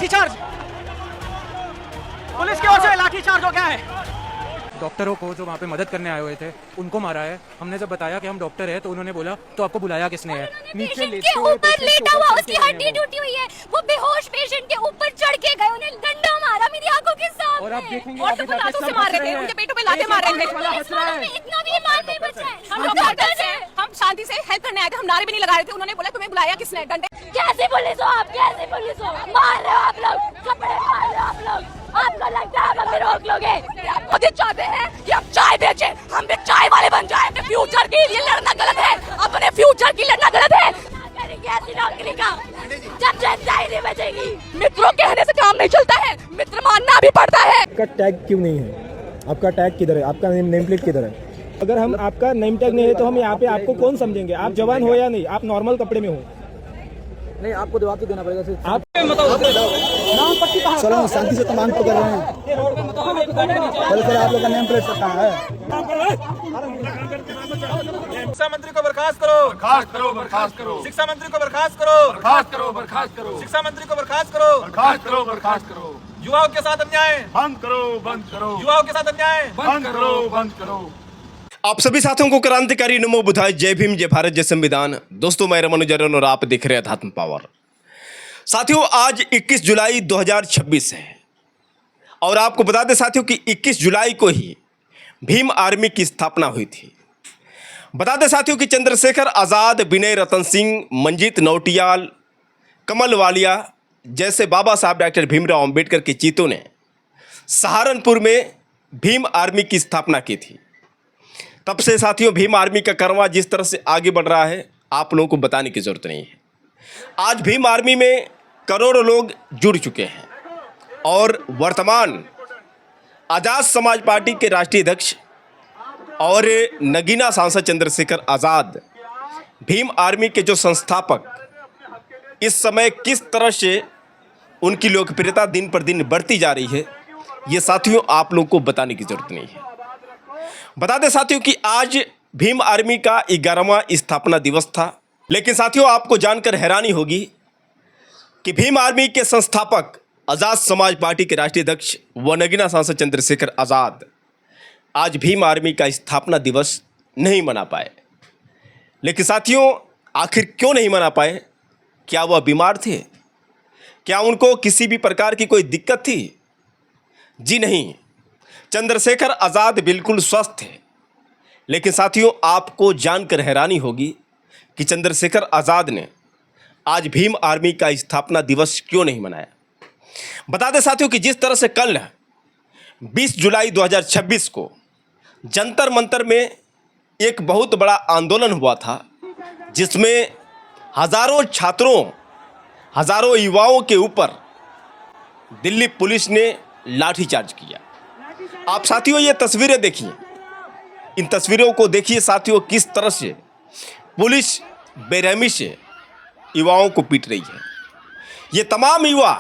Lathi charge, police की ओर से लाठीचार्ज हो गया है। डॉक्टरों को जो वहाँ पे मदद करने आए हुए थे उनको मारा है। हमने जब बताया कि हम डॉक्टर हैं तो उन्होंने बोला तो आपको बुलाया किसने है? नीचे के ऊपर लेटा हुआ, उसकी हड्डी टूटी हुई है, वो बेहोश पेशेंट के ऊपर चढ़ के गए, उन्हें डंडा मारा मेरी आंखों के सामने। और आप देखेंगे और तो लातों से मार रहे थे, उनके पेटों पे लाते मार रहे थे। इतना भी ईमान नहीं बचा है। हम लोग डॉक्टर्स हैं, हम शांति से हेल्प करने आए थे, हम नारे भी नहीं लगा रहे थे। उन्होंने बोला तुम्हें बुलाया किसने? डंडे। कैसे पुलिस हो आप? कैसे पुलिस हो? मार रहे हो आप लोग, कपड़े मार रहे हो आप लोग। आपको लगता है हमें रोक लोगे? मोदी चाहते हैं कि हम चाय बेचे, हम भी चाय वाले बन जाए। अपने फ्यूचर के लिए लड़ना गलत है, अपने फ्यूचर की लड़ना गलत है। ऐसी नौकरी का जब चाय नहीं बचेगी। मित्रों कहने से काम नहीं चलता है, मित्र मानना भी पड़ता है। आपका टैग क्यों नहीं है? आपका टैग किधर है? आपका नेम प्लेट किधर है? अगर हम आपका नेम टैग नहीं है तो हम यहाँ पे आपको कौन समझेंगे? आप जवान हो या नहीं? आप नॉर्मल कपड़े में हो? नहीं, आपको जवाब तो देना पड़ेगा। सिर्फ आप चलो शांति से तो मांग तो कर रहे हैं। पहले सर आप लोग का नेम प्लेट कहाँ है? शिक्षा मंत्री को बर्खास्त करो, बर्खास्त करो, बर्खास्त करो। शिक्षा मंत्री को बर्खास्त करो, बर्खास्त करो, बर्खास्त करो। शिक्षा मंत्री को बर्खास्त करो, बर्खास्त करो, बर्खास्त करो। युवाओं के साथ अन्याय बंद करो, बंद करो। युवाओं के साथ अन्याय बंद करो, बंद करो। आप सभी साथियों को क्रांतिकारी नमो बुधाय, जय भीम, जय भारत, जय संविधान। दोस्तों मैं रमन जरन और आप देख रहे हैं अध्यात्म पावर। साथियों आज 21 जुलाई 2026 है और आपको बता दें साथियों कि 21 जुलाई को ही भीम आर्मी की स्थापना हुई थी। बता दें साथियों कि चंद्रशेखर आज़ाद, विनय रतन सिंह, मंजीत नौटियाल, कमल वालिया जैसे बाबा साहब डॉक्टर भीमराव अंबेडकर के चीतों ने सहारनपुर में भीम आर्मी की स्थापना की थी। तब से साथियों भीम आर्मी का कारवां जिस तरह से आगे बढ़ रहा है आप लोगों को बताने की ज़रूरत नहीं है। आज भीम आर्मी में करोड़ों लोग जुड़ चुके हैं और वर्तमान आज़ाद समाज पार्टी के राष्ट्रीय अध्यक्ष और नगीना सांसद चंद्रशेखर आज़ाद, भीम आर्मी के जो संस्थापक, इस समय किस तरह से उनकी लोकप्रियता दिन पर दिन बढ़ती जा रही है ये साथियों आप लोगों को बताने की ज़रूरत नहीं है। बता दें साथियों कि आज भीम आर्मी का 11वां स्थापना दिवस था, लेकिन साथियों आपको जानकर हैरानी होगी कि भीम आर्मी के संस्थापक आज़ाद समाज पार्टी के राष्ट्रीय अध्यक्ष व नगीना सांसद चंद्रशेखर आज़ाद आज भीम आर्मी का स्थापना दिवस नहीं मना पाए। लेकिन साथियों आखिर क्यों नहीं मना पाए? क्या वह बीमार थे? क्या उनको किसी भी प्रकार की कोई दिक्कत थी? जी नहीं, चंद्रशेखर आज़ाद बिल्कुल स्वस्थ थे। लेकिन साथियों आपको जानकर हैरानी होगी कि चंद्रशेखर आज़ाद ने आज भीम आर्मी का स्थापना दिवस क्यों नहीं मनाया। बता दें साथियों कि जिस तरह से कल 20 जुलाई 2026 को जंतर मंतर में एक बहुत बड़ा आंदोलन हुआ था, जिसमें हज़ारों छात्रों, हज़ारों युवाओं के ऊपर दिल्ली पुलिस ने लाठीचार्ज किया। आप साथियों ये तस्वीरें देखिए, इन तस्वीरों को देखिए साथियों किस तरह से पुलिस बेरहमी से युवाओं को पीट रही है। ये तमाम युवा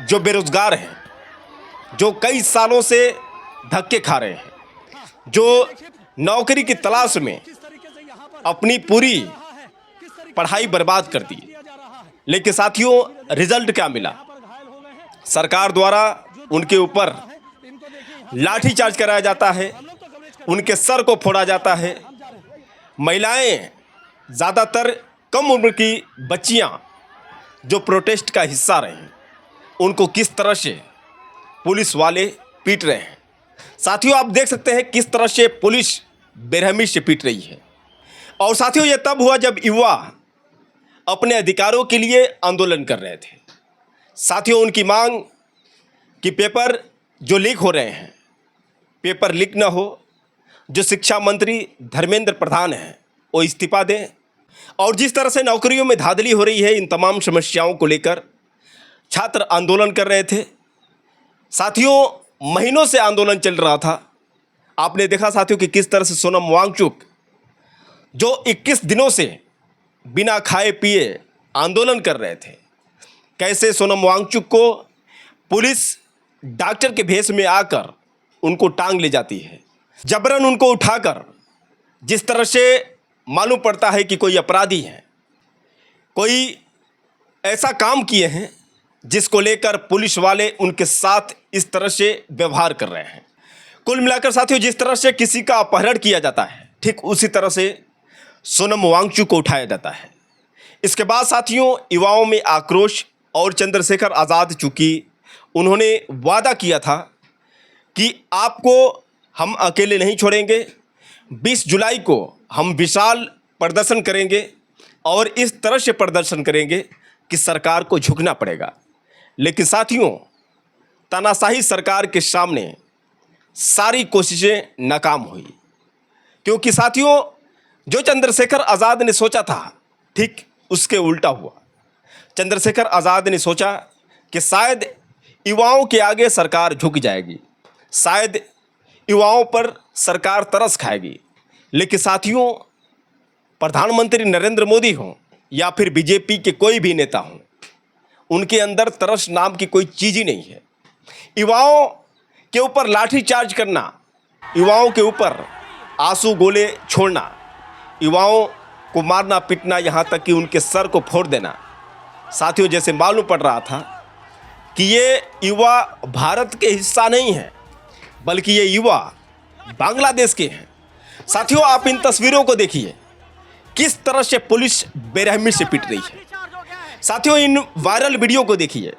जो बेरोजगार हैं, जो कई सालों से धक्के खा रहे हैं, जो नौकरी की तलाश में अपनी पूरी पढ़ाई बर्बाद कर दी, लेकिन साथियों रिजल्ट क्या मिला? सरकार द्वारा उनके ऊपर लाठीचार्ज कराया जाता है, उनके सर को फोड़ा जाता है। महिलाएं, ज़्यादातर कम उम्र की बच्चियां जो प्रोटेस्ट का हिस्सा रही, उनको किस तरह से पुलिस वाले पीट रहे हैं। साथियों आप देख सकते हैं किस तरह से पुलिस बेरहमी से पीट रही है। और साथियों ये तब हुआ जब युवा अपने अधिकारों के लिए आंदोलन कर रहे थे। साथियों उनकी मांग कि पेपर जो लीक हो रहे हैं, पेपर लीक ना हो, जो शिक्षा मंत्री धर्मेंद्र प्रधान हैं वो इस्तीफा दें। और जिस तरह से नौकरियों में धांधली हो रही है, इन तमाम समस्याओं को लेकर छात्र आंदोलन कर रहे थे। साथियों महीनों से आंदोलन चल रहा था। आपने देखा साथियों कि किस तरह से सोनम वांगचुक जो 21 दिनों से बिना खाए पिए आंदोलन कर रहे थे, कैसे सोनम वांगचुक को पुलिस डॉक्टर के भेष में आकर उनको टांग ले जाती है, जबरन उनको उठाकर, जिस तरह से मालूम पड़ता है कि कोई अपराधी है, कोई ऐसा काम किए हैं जिसको लेकर पुलिस वाले उनके साथ इस तरह से व्यवहार कर रहे हैं। कुल मिलाकर साथियों, जिस तरह से किसी का अपहरण किया जाता है, ठीक उसी तरह से सोनम वांगचुक को उठाया जाता है। इसके बाद साथियों, युवाओं में आक्रोश और चंद्रशेखर आज़ाद, चूंकि उन्होंने वादा किया था कि आपको हम अकेले नहीं छोड़ेंगे, 20 जुलाई को हम विशाल प्रदर्शन करेंगे और इस तरह से प्रदर्शन करेंगे कि सरकार को झुकना पड़ेगा। लेकिन साथियों, तानाशाही सरकार के सामने सारी कोशिशें नाकाम हुई, क्योंकि साथियों, जो चंद्रशेखर आज़ाद ने सोचा था, ठीक उसके उल्टा हुआ। चंद्रशेखर आज़ाद ने सोचा कि शायद युवाओं के आगे सरकार झुक जाएगी, शायद युवाओं पर सरकार तरस खाएगी। लेकिन साथियों, प्रधानमंत्री नरेंद्र मोदी हों या फिर बीजेपी के कोई भी नेता हों, उनके अंदर तरस नाम की कोई चीज़ ही नहीं है। युवाओं के ऊपर लाठीचार्ज करना, युवाओं के ऊपर आंसू गोले छोड़ना, युवाओं को मारना पीटना, यहाँ तक कि उनके सर को फोड़ देना, साथियों जैसे मालूम पड़ रहा था कि ये युवा भारत के हिस्सा नहीं है, बल्कि ये युवा बांग्लादेश के हैं। साथियों, आप इन तस्वीरों को देखिए, किस तरह से पुलिस बेरहमी से पीट रही है। साथियों, इन वायरल वीडियो को देखिए,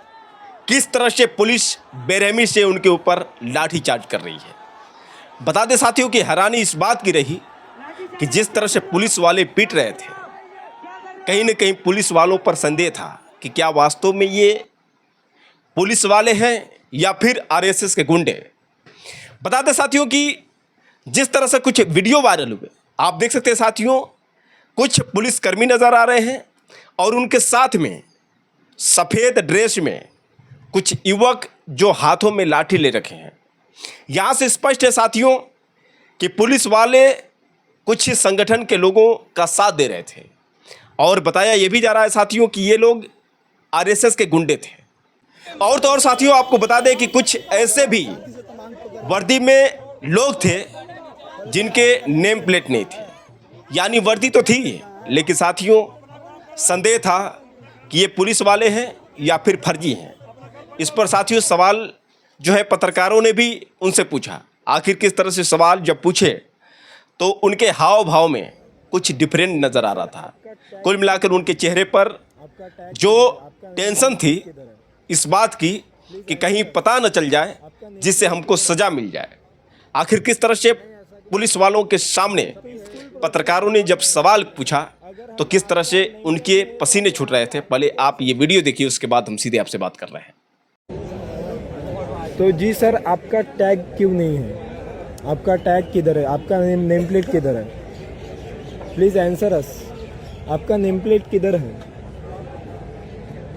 किस तरह से पुलिस बेरहमी से उनके ऊपर लाठीचार्ज कर रही है। बता दें साथियों कि हैरानी इस बात की रही कि जिस तरह से पुलिस वाले पीट रहे थे, कहीं न कहीं पुलिस वालों पर संदेह था कि क्या वास्तव में ये पुलिस वाले हैं या फिर आरएसएस के गुंडे। बता दें साथियों कि जिस तरह से कुछ वीडियो वायरल हुए, आप देख सकते हैं साथियों, कुछ पुलिसकर्मी नज़र आ रहे हैं और उनके साथ में सफ़ेद ड्रेस में कुछ युवक जो हाथों में लाठी ले रखे हैं। यहाँ से स्पष्ट है साथियों कि पुलिस वाले कुछ संगठन के लोगों का साथ दे रहे थे और बताया ये भी जा रहा है साथियों कि ये लोग आरएसएस के गुंडे थे। और तो और साथियों, आपको बता दें कि कुछ ऐसे भी वर्दी में लोग थे जिनके नेम प्लेट नहीं थी, यानी वर्दी तो थी लेकिन साथियों संदेह था कि ये पुलिस वाले हैं या फिर फर्जी हैं। इस पर साथियों सवाल जो है पत्रकारों ने भी उनसे पूछा। आखिर किस तरह से सवाल जब पूछे तो उनके हाव भाव में कुछ डिफरेंट नज़र आ रहा था। कुल मिलाकर उनके चेहरे पर जो टेंशन थी इस बात की कि कहीं पता न चल जाए जिससे हमको सज़ा मिल जाए। आखिर किस तरह से पुलिस वालों के सामने पत्रकारों ने जब सवाल पूछा तो किस तरह से उनके पसीने छूट रहे थे। पहले आप ये वीडियो देखिए, उसके बाद हम सीधे आपसे बात कर रहे हैं। तो जी सर, आपका टैग क्यों नहीं है? आपका टैग किधर है? आपका नेम प्लेट किधर है? प्लीज़ आंसर अस। आपका नेम प्लेट किधर है?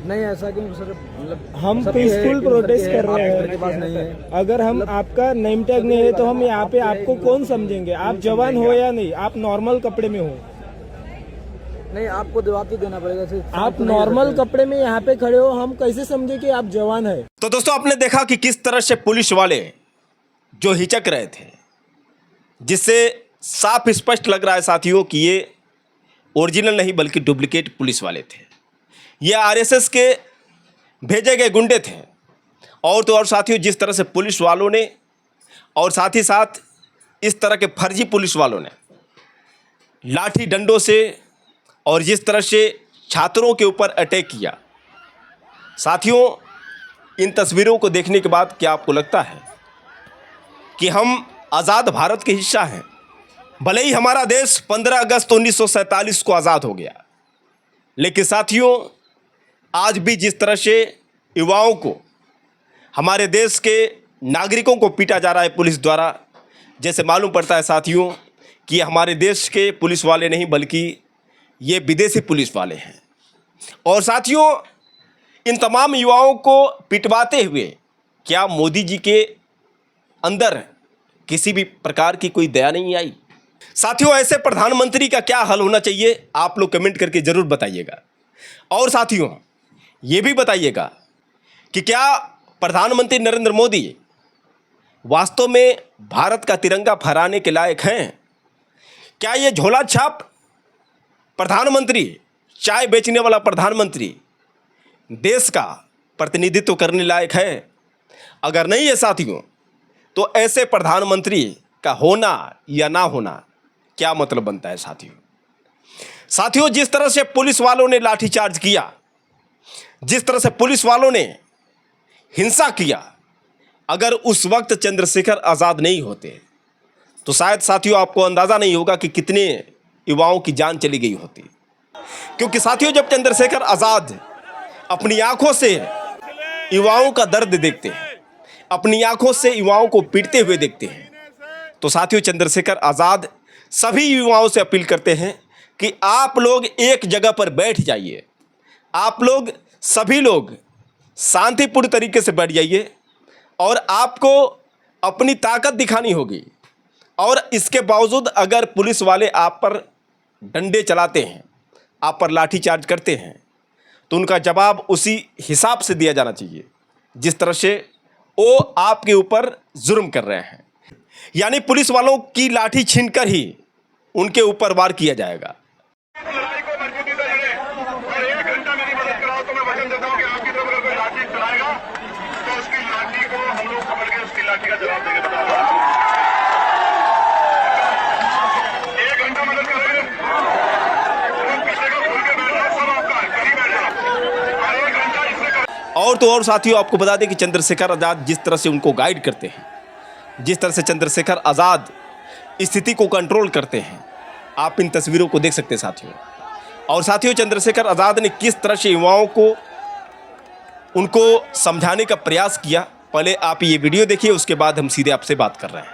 नहीं ऐसा क्यों सर, मतलब हम सबके पीसफुल है, प्रोटेस्ट सबके है, कर रहे आपके हैं। पास नहीं है। अगर हम आपका नेम टैग नहीं है तो हम यहाँ पे आपको कौन समझेंगे? आप जवान हो या नहीं? आप नॉर्मल कपड़े में हो? नहीं, आपको जवाब तो देना पड़ेगा सिर्फ। आप नॉर्मल कपड़े में यहाँ पे खड़े हो, हम कैसे समझे कि आप जवान है? तो दोस्तों, आपने देखा कि किस तरह से पुलिस वाले जो हिचक रहे थे, जिससे साफ स्पष्ट लग रहा है साथियों कि ये ओरिजिनल नहीं बल्कि डुप्लीकेट पुलिस वाले थे। ये आरएसएस के भेजे गए गुंडे थे। और तो और साथियों, जिस तरह से पुलिस वालों ने और साथ ही साथ इस तरह के फर्जी पुलिस वालों ने लाठी डंडों से और जिस तरह से छात्रों के ऊपर अटैक किया, साथियों इन तस्वीरों को देखने के बाद क्या आपको लगता है कि हम आज़ाद भारत के हिस्सा हैं? भले ही हमारा देश 15 अगस्त 1947 को आज़ाद हो गया, लेकिन साथियों आज भी जिस तरह से युवाओं को, हमारे देश के नागरिकों को पीटा जा रहा है पुलिस द्वारा, जैसे मालूम पड़ता है साथियों कि ये हमारे देश के पुलिस वाले नहीं बल्कि ये विदेशी पुलिस वाले हैं। और साथियों इन तमाम युवाओं को पिटवाते हुए क्या मोदी जी के अंदर किसी भी प्रकार की कोई दया नहीं आई? साथियों ऐसे प्रधानमंत्री का क्या हल होना चाहिए, आप लोग कमेंट करके ज़रूर बताइएगा। और साथियों ये भी बताइएगा कि क्या प्रधानमंत्री नरेंद्र मोदी वास्तव में भारत का तिरंगा फहराने के लायक हैं? क्या ये झोला छाप प्रधानमंत्री, चाय बेचने वाला प्रधानमंत्री देश का प्रतिनिधित्व करने लायक है? अगर नहीं है साथियों, तो ऐसे प्रधानमंत्री का होना या ना होना क्या मतलब बनता है साथियों? साथियों, जिस तरह से पुलिस वालों ने लाठीचार्ज किया, जिस तरह से पुलिस वालों ने हिंसा किया, अगर उस वक्त चंद्रशेखर आज़ाद नहीं होते तो शायद साथियों आपको अंदाज़ा नहीं होगा कि कितने युवाओं की जान चली गई होती। क्योंकि साथियों, जब चंद्रशेखर आज़ाद अपनी आंखों से युवाओं का दर्द देखते हैं, अपनी आंखों से युवाओं को पीटते हुए देखते हैं, तो साथियों चंद्रशेखर आज़ाद सभी युवाओं से अपील करते हैं कि आप लोग एक जगह पर बैठ जाइए, आप लोग सभी लोग शांतिपूर्ण तरीके से बैठ जाइए और आपको अपनी ताकत दिखानी होगी। और इसके बावजूद अगर पुलिस वाले आप पर डंडे चलाते हैं, आप पर लाठीचार्ज करते हैं, तो उनका जवाब उसी हिसाब से दिया जाना चाहिए जिस तरह से वो आपके ऊपर जुर्म कर रहे हैं। यानी पुलिस वालों की लाठी छीनकर ही उनके ऊपर वार किया जाएगा। लड़ाई को मजबूती से लड़े और 1 घंटा मेरी मदद कराओ तो मैं वचन देता हूँ कि आपकी तरफ अगर कोई लाठी चलाएगा तो उसकी लाठी को हम लोग पकड़ के उसकी लाठी का जवाब देंगे। बताओ, 1 घंटा मदद करेंगे, पीछे को खोल के बैठ जाओ, सब आपका कहीं बैठ जाओ और 1 घंटा इससे। और तो और साथियों, आपको बता दें कि चंद्रशेखर आज़ाद जिस तरह से उनको गाइड करते हैं, जिस तरह से चंद्रशेखर आज़ाद स्थिति को कंट्रोल करते हैं, आप इन तस्वीरों को देख सकते हैं साथियों। और साथियों, चंद्रशेखर आज़ाद ने किस तरह से युवाओं को उनको समझाने का प्रयास किया, पहले आप ये वीडियो देखिए, उसके बाद हम सीधे आपसे बात कर रहे हैं।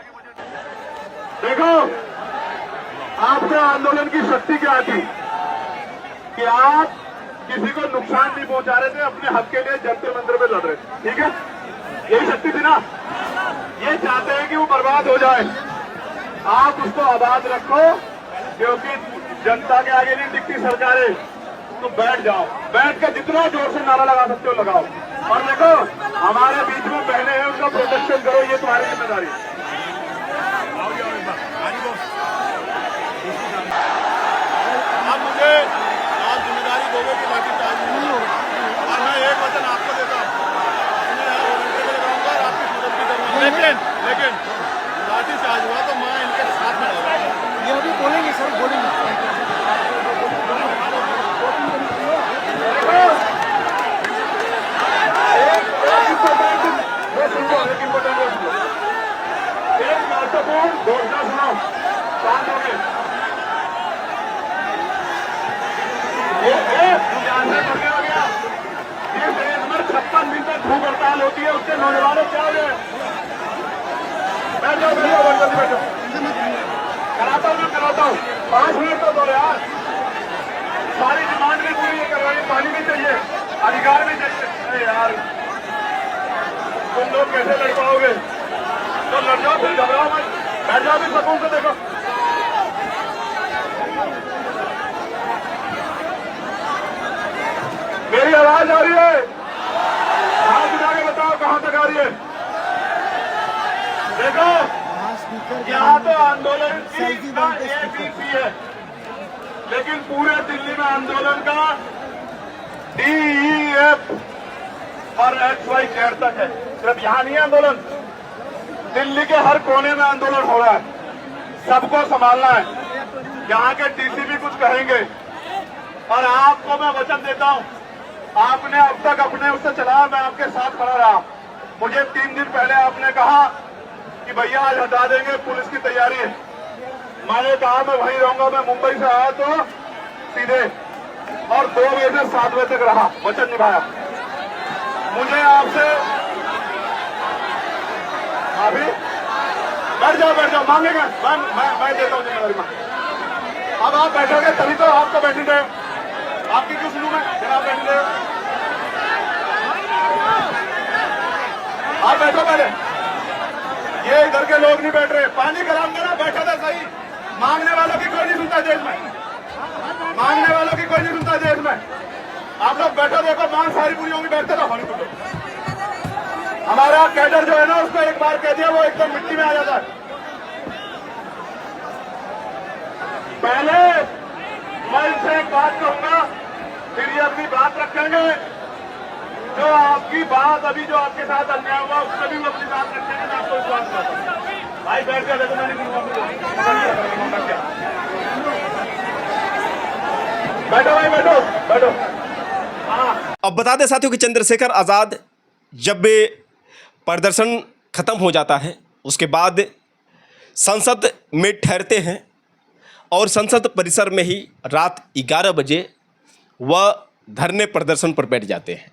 देखो, आपके आंदोलन की शक्ति क्या थी कि आप किसी को नुकसान नहीं पहुंचा रहे थे, अपने हक के लिए जंतर मंतर पे लड़ रहे थे। ठीक है, यही शक्ति थी ना। ये चाहते हैं कि वो बर्बाद हो जाए, आप उसको आबाद रखो, क्योंकि जनता के आगे नहीं टिकती सरकारें। तो बैठ जाओ, बैठ कर जितना जोर से नारा लगा सकते हो लगाओ। और देखो, हमारे बीच में बहने हैं, उनका प्रोटेक्शन करो, ये तुम्हारी जिम्मेदारी है। अब मुझे आप जिम्मेदारी दोगे कि लाठी चार्ज नहीं होगा, और मैं एक वचन आपको देता हूँ, और आपकी मदद भी करूँगा। लेकिन लाठी चार्ज हुआ तो मैं इनके साथ में रहूँगा। ये अभी बोलेंगे सर, बोलेंगे। एक महत्वपूर्ण घोषणा सुनाओ, शांत हो गए। ये देश में 56 दिन तक भूख हड़ताल होती है, उसके नौजवानों क्या हो गए? बैठो बैठो बैठो बैठो, कराता हूँ 5 मिनट तो दो यार। सारी डिमांड भी पूरी करवानी, पानी भी चाहिए, अधिकार भी चाहिए। अरे यार, तुम लोग कैसे लड़ पाओगे? तो लड़ जाओ, फिर घबराओ मत, बैठ जाओ भी सकून से। देखो, मेरी आवाज आ रही है? हाथ उठा के बताओ कहां तक आ रही है। देखो, यहाँ तो आंदोलन की ABC है, लेकिन पूरे दिल्ली में आंदोलन का DEF और XYZ तक है। सिर्फ यहाँ नहीं आंदोलन, दिल्ली के हर कोने में आंदोलन हो रहा है। सबको संभालना है। यहाँ के DC भी कुछ कहेंगे, और आपको मैं वचन देता हूँ, आपने अब तक अपने उससे चला, मैं आपके साथ खड़ा रहा। मुझे 3 दिन पहले आपने कहा कि भैया आज हटा देंगे, पुलिस की तैयारी है। मैंने कहा मैं वहीं रहूंगा। मैं मुंबई से आया तो सीधे, और 2 बजे से 7 बजे तक रहा, वचन निभाया। मुझे आपसे अभी बैठ जाओ, मांगेंगे, मैं देता हूँ जिम्मेदारी में। अब आप बैठोगे तभी तो आपको बैठने दे। आपकी क्यों सुनूं मैं? आप बैठने दे, आप बैठो पहले। ये इधर के लोग नहीं बैठ रहे, पानी गरम करो, बैठो तो सही। मांगने वालों की कोई नहीं सुनता देश में, मांगने वालों की कोई नहीं सुनता देश में। आप लोग बैठो, देखो मांग सारी पूरी होंगी, बैठते तो होनी। हमारा कैडर जो है ना, उसको एक बार कह दिया वो एकदम मिट्टी में आ जाता है। पहले मैं इनसे एक बात कहूंगा, फिर ये अपनी बात रखेंगे। जो आपकी बात अभी जो आपके साथ अन्याय हुआ उससे भी वो अपनी बात रखेंगे, मैं आपको विश्वास करता हूँ। भाई बैठ गया, देखो मैंने बैठो भाई, बैठो बैठो। अब बता दें साथियों कि चंद्रशेखर आज़ाद जब प्रदर्शन खत्म हो जाता है उसके बाद संसद में ठहरते हैं और संसद परिसर में ही रात 11 बजे वह धरने प्रदर्शन पर बैठ जाते हैं।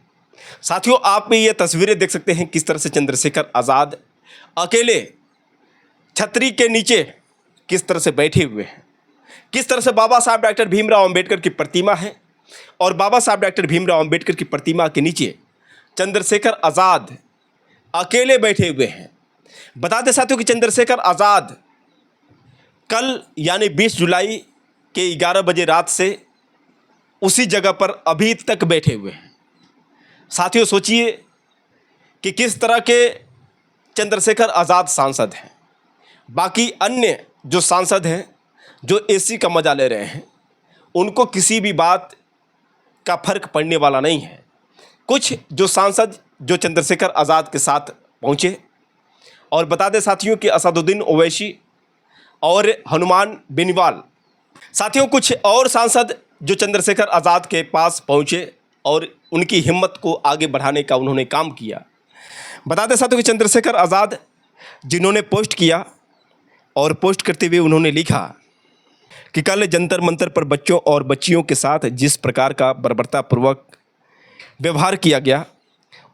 साथियों आप में ये तस्वीरें देख सकते हैं किस तरह से चंद्रशेखर आज़ाद अकेले छतरी के नीचे किस तरह से बैठे हुए हैं, किस तरह से बाबा साहब डॉक्टर भीमराव अंबेडकर की प्रतिमा है और बाबा साहब डॉक्टर भीमराव अंबेडकर की प्रतिमा के नीचे चंद्रशेखर आज़ाद अकेले बैठे हुए हैं। बता दें साथियों कि चंद्रशेखर आज़ाद कल यानी 20 जुलाई के 11 बजे रात से उसी जगह पर अभी तक बैठे हुए हैं। साथियों सोचिए कि किस तरह के चंद्रशेखर आज़ाद सांसद हैं। बाकी अन्य जो सांसद हैं जो एसी का मजा ले रहे हैं उनको किसी भी बात का फर्क पड़ने वाला नहीं है। कुछ जो सांसद जो चंद्रशेखर आज़ाद के साथ पहुँचे और बता दें साथियों कि असदुद्दीन ओवैसी और हनुमान बेनीवाल, साथियों कुछ और सांसद जो चंद्रशेखर आज़ाद के पास पहुँचे और उनकी हिम्मत को आगे बढ़ाने का उन्होंने काम किया। बता दें साथियों कि चंद्रशेखर आज़ाद जिन्होंने पोस्ट किया और पोस्ट करते हुए उन्होंने लिखा कि कल जंतर मंतर पर बच्चों और बच्चियों के साथ जिस प्रकार का बर्बरतापूर्वक व्यवहार किया गया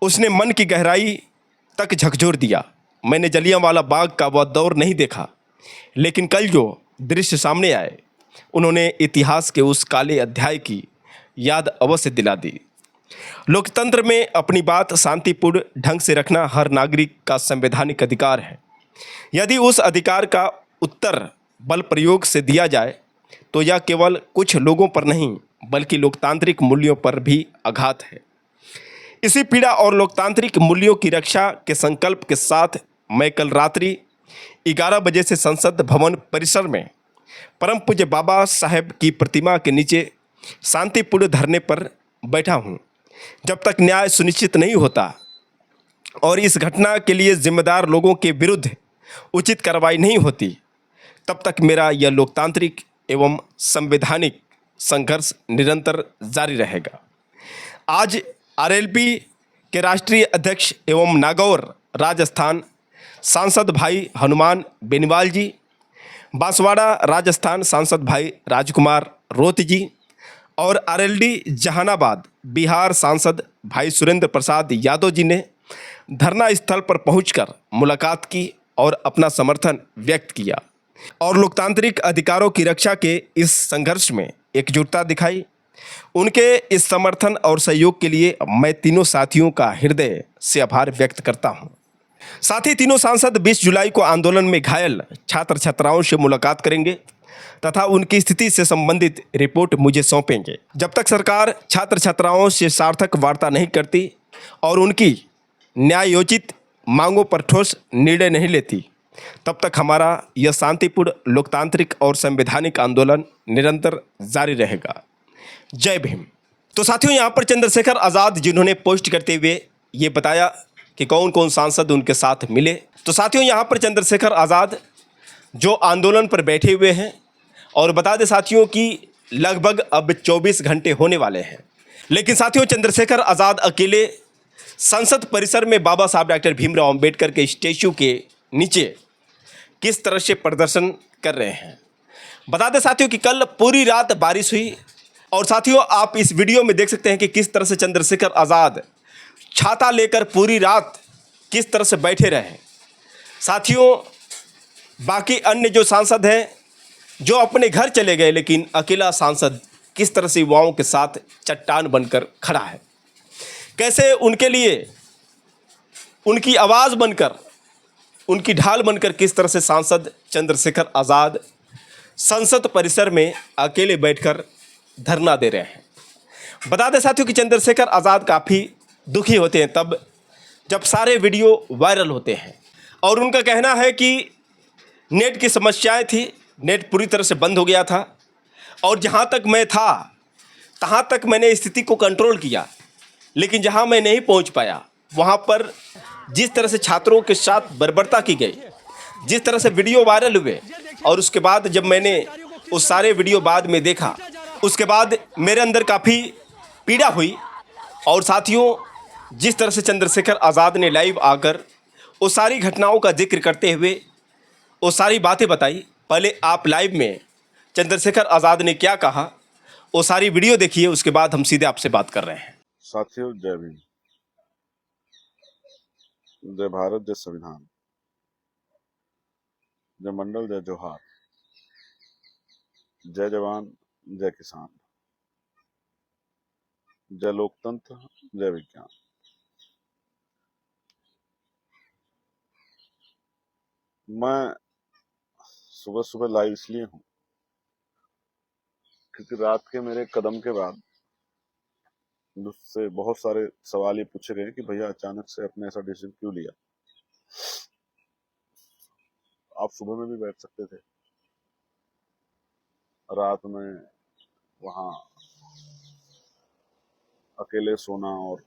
उसने मन की गहराई तक झकझोर दिया। मैंने जलियांवाला बाग का वह दौर नहीं देखा, लेकिन कल जो दृश्य सामने आए उन्होंने इतिहास के उस काले अध्याय की याद अवश्य दिला दी। लोकतंत्र में अपनी बात शांतिपूर्ण ढंग से रखना हर नागरिक का संवैधानिक अधिकार है। यदि उस अधिकार का उत्तर बल प्रयोग से दिया जाए तो यह केवल कुछ लोगों पर नहीं बल्कि लोकतांत्रिक मूल्यों पर भी आघात है। इसी पीड़ा और लोकतांत्रिक मूल्यों की रक्षा के संकल्प के साथ मैं कल रात्रि 11 बजे से संसद भवन परिसर में परम पूज्य बाबा साहेब की प्रतिमा के नीचे शांतिपूर्ण धरने पर बैठा हूँ। जब तक न्याय सुनिश्चित नहीं होता और इस घटना के लिए जिम्मेदार लोगों के विरुद्ध उचित कार्रवाई नहीं होती, तब तक मेरा यह लोकतांत्रिक एवं संवैधानिक संघर्ष निरंतर जारी रहेगा। आज आरएलपी के राष्ट्रीय अध्यक्ष एवं नागौर राजस्थान सांसद भाई हनुमान बेनीवाल जी, बांसवाड़ा राजस्थान सांसद भाई राजकुमार रोत जी और आरएलडी जहानाबाद बिहार सांसद भाई सुरेंद्र प्रसाद यादव जी ने धरना स्थल पर पहुंचकर मुलाकात की और अपना समर्थन व्यक्त किया और लोकतांत्रिक अधिकारों की रक्षा के इस संघर्ष में एकजुटता दिखाई। उनके इस समर्थन और सहयोग के लिए मैं तीनों साथियों का हृदय से आभार व्यक्त करता हूं। साथ ही तीनों सांसद 20 जुलाई को आंदोलन में घायल छात्र छात्राओं से मुलाकात करेंगे तथा उनकी स्थिति से संबंधित रिपोर्ट मुझे सौंपेंगे। जब तक सरकार छात्र छात्राओं से सार्थक वार्ता नहीं करती और उनकी न्यायोचित मांगों पर ठोस निर्णय नहीं लेती, तब तक हमारा यह शांतिपूर्ण लोकतांत्रिक और संवैधानिक आंदोलन निरंतर जारी रहेगा। जय भीम। तो साथियों यहाँ पर चंद्रशेखर आज़ाद जिन्होंने पोस्ट करते हुए ये बताया कि कौन कौन सांसद उनके साथ मिले। तो साथियों यहाँ पर चंद्रशेखर आज़ाद जो आंदोलन पर बैठे हुए हैं और बता दें साथियों कि लगभग अब 24 घंटे होने वाले हैं, लेकिन साथियों चंद्रशेखर आज़ाद अकेले संसद परिसर में बाबा साहब डॉक्टर भीमराव अंबेडकर के स्टैचू के नीचे किस तरह से प्रदर्शन कर रहे हैं। बता दें साथियों कि कल पूरी रात बारिश हुई और साथियों आप इस वीडियो में देख सकते हैं कि किस तरह से चंद्रशेखर आज़ाद छाता लेकर पूरी रात किस तरह से बैठे रहे। साथियों बाकी अन्य जो सांसद हैं जो अपने घर चले गए, लेकिन अकेला सांसद किस तरह से युवाओं के साथ चट्टान बनकर खड़ा है, कैसे उनके लिए उनकी आवाज़ बनकर उनकी ढाल बनकर किस तरह से सांसद चंद्रशेखर आज़ाद संसद परिसर में अकेले बैठकर धरना दे रहे हैं। बता दें साथियों कि चंद्रशेखर आज़ाद काफ़ी दुखी होते हैं तब जब सारे वीडियो वायरल होते हैं और उनका कहना है कि नेट की समस्याएं थी, नेट पूरी तरह से बंद हो गया था और जहां तक मैं था तहां तक मैंने स्थिति को कंट्रोल किया, लेकिन जहां मैं नहीं पहुंच पाया वहां पर जिस तरह से छात्रों के साथ बर्बरता की गई, जिस तरह से वीडियो वायरल हुए, और उसके बाद जब मैंने उस सारे वीडियो बाद में देखा, उसके बाद मेरे अंदर काफ़ी पीड़ा हुई। और साथियों, जिस तरह से चंद्रशेखर आज़ाद ने लाइव आकर वो सारी घटनाओं का जिक्र करते हुए वो सारी बातें बताई, पहले आप लाइव में चंद्रशेखर आज़ाद ने क्या कहा वो सारी वीडियो देखिए, उसके बाद हम सीधे आपसे बात कर रहे हैं। साथियों, जय भीम, जय भारत, जय संविधान, जय मंडल, जय जोहार, जय जवान, जय किसान, जय लोकतंत्र, जय विज्ञान। मैं सुबह सुबह लाइव इसलिए हूं क्योंकि रात के मेरे कदम के बाद मुझसे बहुत सारे सवाल ये पूछे गए कि भैया अचानक से अपने ऐसा डिसीजन क्यों लिया। आप सुबह में भी बैठ सकते थे, रात में वहां अकेले सोना और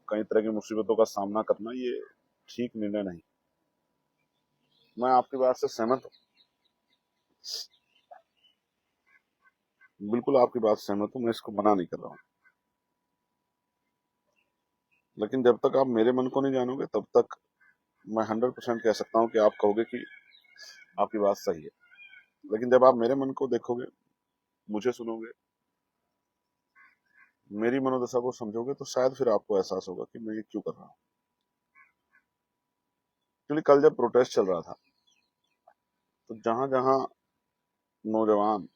कई तरह की मुसीबतों का सामना करना, ये ठीक निर्णय नहीं। मैं आपकी बात से सहमत हूँ, बिल्कुल आपकी बात से सहमत हूँ, मैं इसको मना नहीं कर रहा हूँ। लेकिन जब तक आप मेरे मन को नहीं जानोगे तब तक मैं 100% कह सकता हूँ कि आप कहोगे कि आपकी बात सही है। लेकिन जब आप मेरे मन को देखोगे, मुझे सुनोगे, मेरी मनोदशा को समझोगे, तो शायद फिर आपको एहसास होगा कि मैं ये क्यों कर रहा हूँ। क्योंकि कल जब प्रोटेस्ट चल रहा था तो जहां जहां नौजवान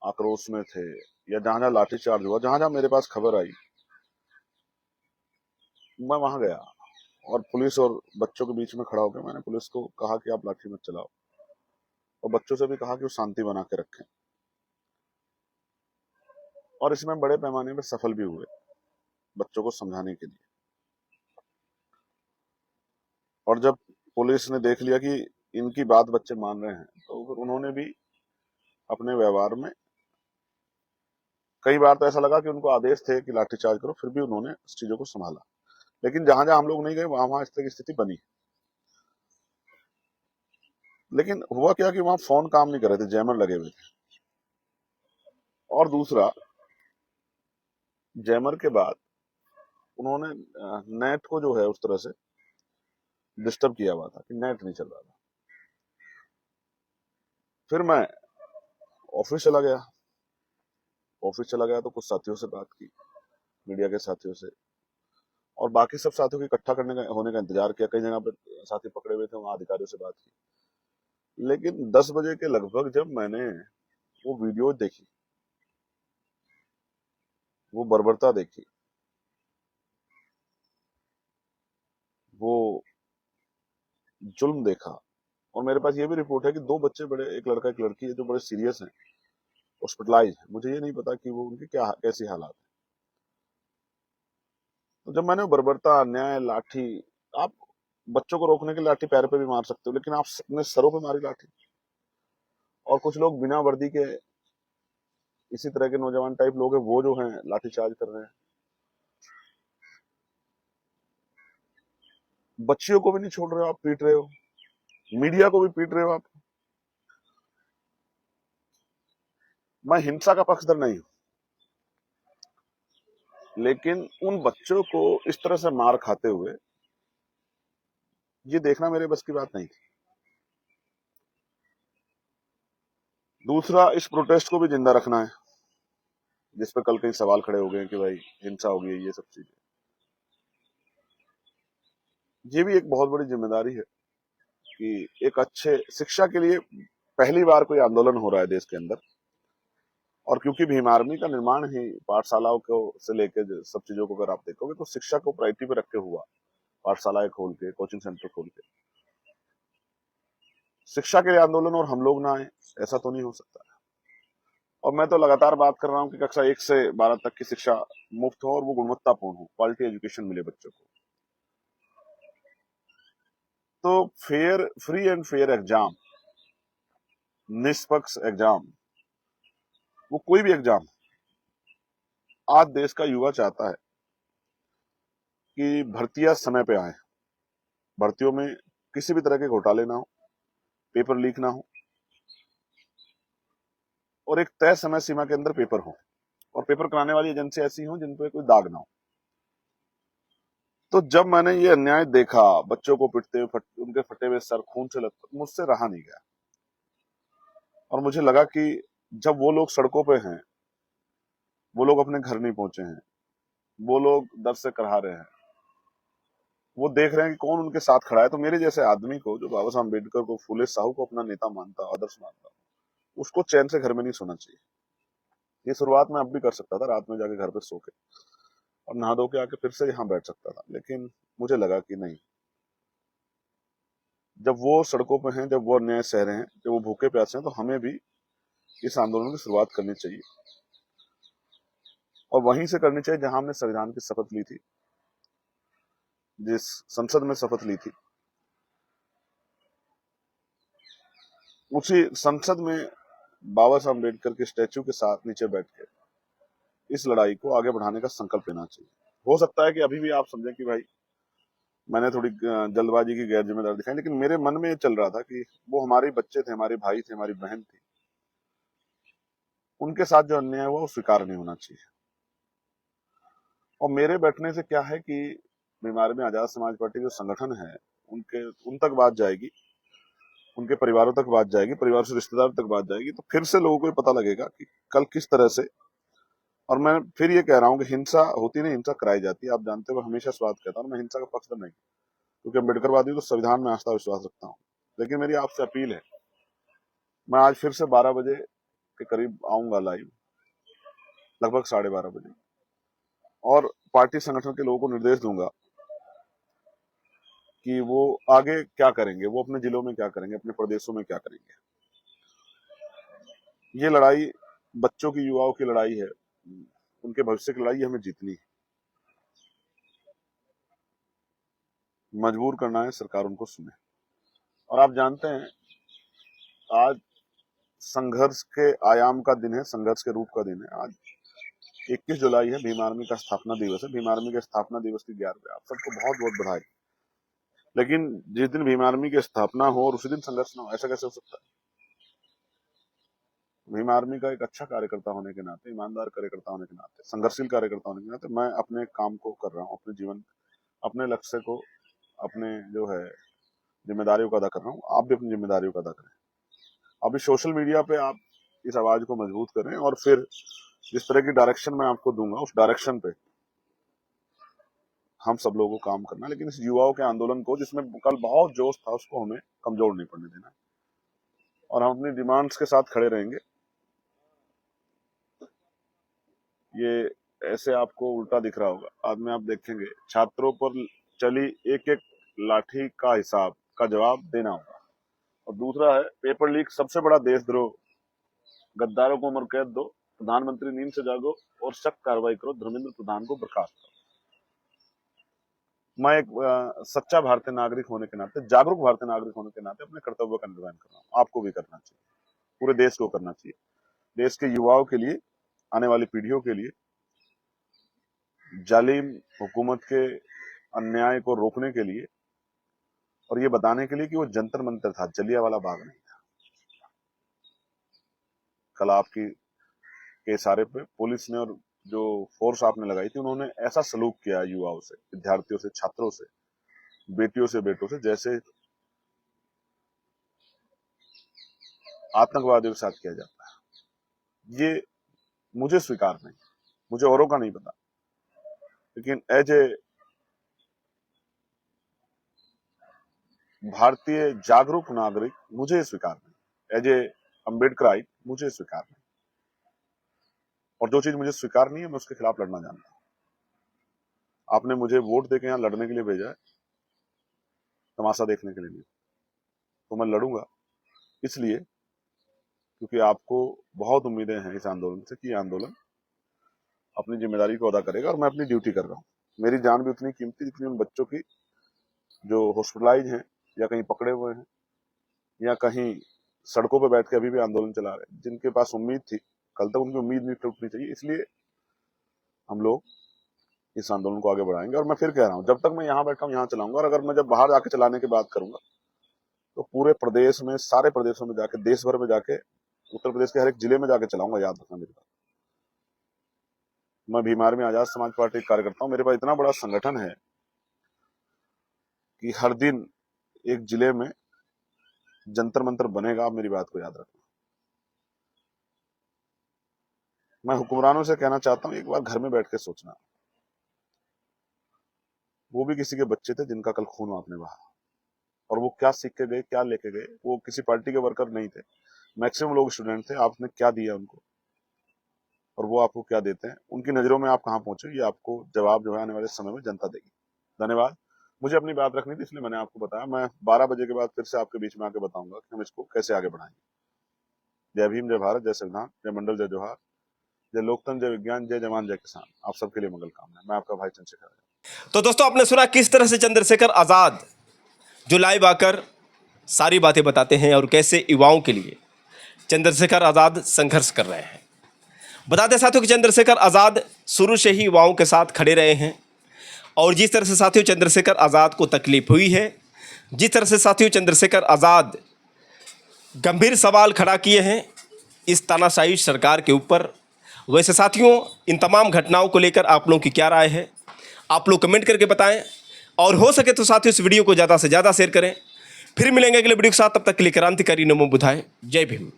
आक्रोश में थे या जहां जहां लाठीचार्ज हुआ, जहां जहां मेरे पास खबर आई, मैं वहां गया और पुलिस और बच्चों के बीच में खड़ा होकर मैंने पुलिस को कहा कि आप लाठी मत चलाओ, और बच्चों से भी कहा कि वो शांति बना के रखें। और इसमें बड़े पैमाने पर सफल भी हुए बच्चों को समझाने के लिए। और जब पुलिस ने देख लिया कि इनकी बात बच्चे मान रहे हैं, तो फिर उन्होंने भी अपने व्यवहार में, कई बार तो ऐसा लगा कि उनको आदेश थे कि लाठीचार्ज करो, फिर भी उन्होंने इस चीजों को संभाला। लेकिन जहां जहां हम लोग नहीं गए वहां वहां इस तरह की स्थिति बनी। लेकिन हुआ क्या कि वहां फोन काम नहीं कर रहे थे, जैमर लगे हुए थे। और दूसरा, जैमर के बाद उन्होंने नेट को जो है उस तरह से डिस्टर्ब किया हुआ था कि नेट नहीं चल रहा था। फिर मैं ऑफिस चला गया। तो कुछ साथियों से बात की, मीडिया के साथियों से, और बाकी सब साथियों को इकट्ठा होने का इंतजार किया। कई जगह पे साथी पकड़े हुए थे, वहां अधिकारियों से बात की। लेकिन 10 बजे के लगभग जब मैंने वो वीडियो देखी, वो बर्बरता देखी, वो जुल्म देखा, और मेरे पास ये भी रिपोर्ट है कि 2 बच्चे, बड़े, एक लड़का एक लड़की है, जो बड़े सीरियस हैं, हॉस्पिटलाइज है। मुझे ये नहीं पता कि वो उनकी कैसी हालात है। तो जब मैंने बर्बरता, अन्याय, लाठी, आप बच्चों को रोकने के लाठी पैर पे भी मार सकते हो, लेकिन आप अपने सरों पे मारी लाठी। और कुछ लोग बिना वर्दी के, इसी तरह के नौजवान टाइप लोग हैं, वो जो हैं लाठीचार्ज कर रहे हैं। बच्चियों को भी नहीं छोड़ रहे हो, आप पीट रहे हो, मीडिया को भी पीट रहे हो आप। मैं हिंसा का पक्षधर नहीं हूं, लेकिन उन बच्चों को इस तरह से मार खाते हुए ये देखना मेरे बस की बात नहीं थी। दूसरा, इस प्रोटेस्ट को भी जिंदा रखना है, जिस पर कल कई सवाल खड़े हो गए कि भाई हिंसा हो गई, ये सब चीजें। ये भी एक बहुत बड़ी जिम्मेदारी है कि एक अच्छे शिक्षा के लिए पहली बार कोई आंदोलन हो रहा है देश के अंदर। और क्योंकि भीम आर्मी का निर्माण ही पाठशालाओं को से लेकर सब चीजों को अगर आप देखोगे तो शिक्षा को प्रायोरिटी पे रख के हुआ। पाठशालाएं खोल के, कोचिंग सेंटर खोल के, शिक्षा के लिए आंदोलन, और हम लोग ना आए, ऐसा तो नहीं हो सकता। और मैं तो लगातार बात कर रहा हूँ कि कक्षा 1 से 12 तक की शिक्षा मुफ्त हो और वो गुणवत्तापूर्ण हो, क्वालिटी एजुकेशन मिले बच्चों को। तो फ्री एंड फेयर एग्जाम, निष्पक्ष एग्जाम, वो कोई भी एग्जाम, आज देश का युवा चाहता है कि भर्तियां समय पे आए, भर्तियों में किसी भी तरह के घोटाले ना हो, पेपर लीक ना हो और एक तय समय सीमा के अंदर पेपर हो और पेपर कराने वाली एजेंसी ऐसी हो जिन पे कोई दाग ना हो। तो जब मैंने ये अन्याय देखा, बच्चों को पिटते हुए, उनके फटे हुए सर खून से लथपथ, मुझसे रहा नहीं गया और मुझे लगा कि जब वो लोग सड़कों पे हैं, वो लोग अपने घर नहीं पहुंचे हैं, वो लोग दर से करहा रहे हैं, वो देख रहे हैं कि कौन उनके साथ खड़ा है, तो मेरे जैसे आदमी को, जो बाबा साहब अम्बेडकर को, फूले साहू को अपना नेता मानता, आदर्श मानता, उसको चैन से घर में नहीं सोना चाहिए। ये शुरुआत मैं अब भी कर सकता था, रात में जाके घर पे सो के और नहा धो के आके फिर से यहाँ बैठ सकता था, लेकिन मुझे लगा कि नहीं, जब वो सड़कों पे हैं, जब वो अन्याय सह रहे हैं, जब वो भूखे प्यासे हैं, तो हमें भी इस आंदोलन की शुरुआत करनी चाहिए और वहीं से करनी चाहिए जहां हमने संविधान की शपथ ली थी, जिस संसद में शपथ ली थी, उसी संसद में बाबा साहब अम्बेडकर के स्टैच्यू के साथ नीचे बैठ के इस लड़ाई को आगे बढ़ाने का संकल्प लेना चाहिए। हो सकता है कि अभी भी आप समझें कि भाई मैंने थोड़ी जल्दबाजी की, गैर जिम्मेदारी दिखाई, लेकिन मेरे मन में ये चल रहा था कि वो हमारे बच्चे थे, हमारे भाई थे, हमारी बहन थी, उनके साथ जो अन्याय हुआ वो स्वीकार नहीं होना चाहिए। और मेरे बैठने से क्या है कि बीमार में आजाद समाज पार्टी जो संगठन है, उन तक बात जाएगी, उनके परिवारों तक बात जाएगी, परिवार से रिश्तेदार तक बात जाएगी, तो फिर से लोगों को पता लगेगा कि कल किस तरह से। और मैं फिर ये कह रहा हूँ कि हिंसा होती नहीं, हिंसा कराई जाती है। आप जानते हो, हमेशा इस बात कहता हूँ, मैं हिंसा का पक्ष नहीं, क्योंकि अम्बेडकरवादी तो संविधान में आस्था विश्वास रखता हूँ। लेकिन मेरी आपसे अपील है, मैं आज फिर से 12 बजे के करीब आऊंगा लाइव, लगभग 12:30 बजे, और पार्टी संगठन के लोगों को निर्देश दूंगा कि वो आगे क्या करेंगे, वो अपने जिलों में क्या करेंगे, अपने प्रदेशों में क्या करेंगे। ये लड़ाई बच्चों की, युवाओं की लड़ाई है, उनके भविष्य की लड़ाई हमें जीतनी है। मजबूर करना है, सरकार उनको सुने। और आप जानते हैं, आज संघर्ष के आयाम का दिन है, संघर्ष के रूप का दिन है। आज 21 जुलाई है, भीम आर्मी का स्थापना दिवस है। भीम आर्मी के स्थापना दिवस की 11वीं, आप सबको बहुत बहुत बधाई। लेकिन जिस दिन भीम आर्मी की स्थापना हो और उसी दिन संघर्ष ना हो, ऐसा कैसे हो सकता है? भीम आर्मी का एक अच्छा कार्यकर्ता होने के नाते, ईमानदार कार्यकर्ता होने के नाते, संघर्षशील कार्यकर्ता होने के नाते, मैं अपने काम को कर रहा हूँ, अपने जीवन, अपने लक्ष्य को, अपने जो है जिम्मेदारियों को अदा कर रहा हूँ। आप भी अपनी जिम्मेदारियों को अदा करें। अभी सोशल मीडिया पे आप इस आवाज को मजबूत करें और फिर जिस तरह की डायरेक्शन मैं आपको दूंगा, उस डायरेक्शन पे हम सब लोगों को काम करना। लेकिन इस युवाओं के आंदोलन को, जिसमें कल बहुत जोश था, उसको हमें कमजोर नहीं पड़ने देना और हम अपनी डिमांड्स के साथ खड़े रहेंगे। ये ऐसे आपको उल्टा दिख रहा होगा, बाद में आप देखेंगे छात्रों पर चली एक एक लाठी का हिसाब का जवाब देना होगा। और दूसरा है पेपर लीक, सबसे बड़ा देशद्रोह, गद्दारों को उम्र कैद दो, प्रधानमंत्री नींद से जागो और सख्त कार्रवाई करो, धर्मेंद्र प्रधान को बर्खास्त करो। मैं एक सच्चा भारतीय नागरिक होने के नाते, जागरूक भारतीय नागरिक होने के नाते अपने कर्तव्य का निर्वहन कर रहा हूँ। आपको भी करना चाहिए, पूरे देश को करना चाहिए, देश के युवाओं के लिए, आने वाली पीढ़ियों के लिए, जालिम हुकूमत के अन्याय को रोकने के लिए और ये बताने के लिए कि वो जंतर मंतर था, जलियांवाला बाग नहीं था। कल आपकी के इशारे पे पुलिस ने और जो फोर्स आपने लगाई थी, उन्होंने ऐसा सलूक किया युवाओं से, विद्यार्थियों से, छात्रों से, बेटियों से, बेटों से, जैसे आतंकवादियों के साथ किया जाता है। ये मुझे स्वीकार नहीं, मुझे औरों का नहीं पता, लेकिन एज ए भारतीय जागरूक नागरिक मुझे स्वीकार नहीं, एज ए अम्बेडकराइट मुझे स्वीकार नहीं। और जो चीज मुझे स्वीकार नहीं है, मैं उसके खिलाफ लड़ना जानता हूं। आपने मुझे वोट देके यहाँ लड़ने के लिए भेजा है, तमाशा देखने के लिए नहीं, तो मैं लड़ूंगा इसलिए क्योंकि आपको बहुत उम्मीदें हैं इस आंदोलन से कि ये आंदोलन अपनी जिम्मेदारी को अदा करेगा और मैं अपनी ड्यूटी कर रहा हूँ। मेरी जान भी उतनी कीमती जितनी उन बच्चों की जो हॉस्पिटलाइज हैं या कहीं पकड़े हुए हैं या कहीं सड़कों पर बैठ के अभी भी आंदोलन चला रहे हैं, जिनके पास उम्मीद थी, कल तक उनकी उम्मीद नहीं टूटनी चाहिए। इसलिए हम लोग इस आंदोलन को आगे बढ़ाएंगे। और मैं फिर कह रहा हूं, जब तक मैं यहाँ बैठा हूं यहाँ चलाऊंगा, और अगर मैं जब बाहर जाके चलाने की बात करूंगा तो पूरे प्रदेश में, सारे प्रदेशों में जाके, देश भर में जाके, उत्तर प्रदेश के हर एक जिले में जाके चलाऊंगा। याद रखना मेरी बात। मैं भीम आर्मी आजाद समाज पार्टी का कार्यकर्ता हूं। मेरे पास इतना बड़ा संगठन है कि हर दिन एक जिले में जंतर मंतर बनेगा। आप मेरी बात को याद रखना। मैं हुक्मरानों से कहना चाहता हूं, एक बार घर में बैठ के सोचना। वो भी किसी के बच्चे थे जिनका कल खून आपने बहा, और वो क्या सीख के गए, क्या लेके गए। वो किसी पार्टी के वर्कर नहीं थे, मैक्सिमम लोग स्टूडेंट थे। आपने क्या दिया उनको और वो आपको क्या देते हैं, उनकी नजरों में आप कहां पहुंचे, ये आपको जवाब जो है आने वाले समय में जनता देगी। धन्यवाद। मुझे अपनी बात रखनी थी, इसलिए मैंने आपको बताया। मैं 12 बजे के बाद फिर से आपके बीच में आके बताऊंगा कि हम इसको कैसे आगे बढ़ाएंगे। जय भीम, जय भारत, जय संविधान, जय मंडल, जय जोहार, जय लोकतंत्र, जय विज्ञान, जय जवान, जय किसान। आप सबके लिए मंगल कामना। मैं आपका भाई चंद्रशेखर। तो दोस्तों, आपने सुना किस तरह से चंद्रशेखर आज़ाद जो लाइव आकर सारी बातें बताते हैं और कैसे युवाओं के लिए चंद्रशेखर आज़ाद संघर्ष कर रहे हैं। बताते साथियों कि चंद्रशेखर आज़ाद शुरू से ही युवाओं के साथ खड़े रहे हैं, और जिस तरह से साथियों चंद्रशेखर आज़ाद को तकलीफ हुई है, जिस तरह से साथियों चंद्रशेखर आज़ाद गंभीर सवाल खड़ा किए हैं इस तानाशाही सरकार के ऊपर, वैसे साथियों इन तमाम घटनाओं को लेकर आप लोगों की क्या राय है, आप लोग कमेंट करके बताएं। और हो सके तो साथियों इस वीडियो को ज़्यादा से ज़्यादा शेयर करें। फिर मिलेंगे अगले वीडियो के साथ, तब तक के लिए क्रांतिकारी नमो बुधाय। जय भीम।